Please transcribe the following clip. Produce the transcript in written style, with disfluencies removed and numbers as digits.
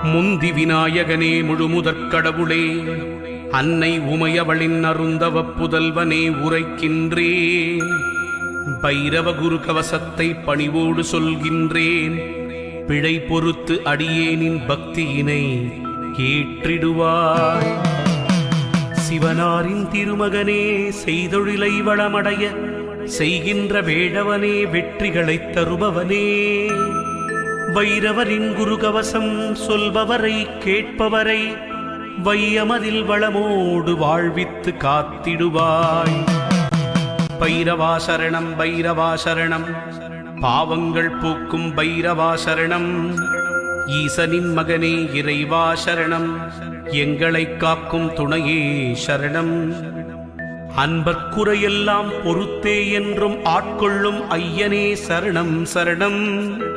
முந்தி விநாயகனே முழுமுதற் கடவுளே, அன்னை உமையவளின் அருந்தவ புதல்வனே உரைக்கின்றேன். பைரவ குரு கவசத்தை பணிவோடு சொல்கின்றேன். பிழை பொறுத்து அடியேனின் பக்தியினை ஏற்றிடுவாய். சிவனாரின் திருமகனே, செய்தொழிலை வளமடைய செய்கின்ற வேடவனே, வெற்றிகளைத் தருபவனே, வைரவரின் குருகவசம் சொல்பவரை கேட்பவரை வையமதில் வளமோடு வாழ்வித்து காத்திடுவாய். பைரவாசரணம் பைரவாசரணம், பாவங்கள் போக்கும் பைரவாசரணம். ஈசனின் மகனே இறைவா சரணம், எங்களை காக்கும் துணையே சரணம். அன்பர்க்குறையெல்லாம் பொறுத்தே என்றும் ஆட்கொள்ளும் ஐயனே சரணம் சரணம்.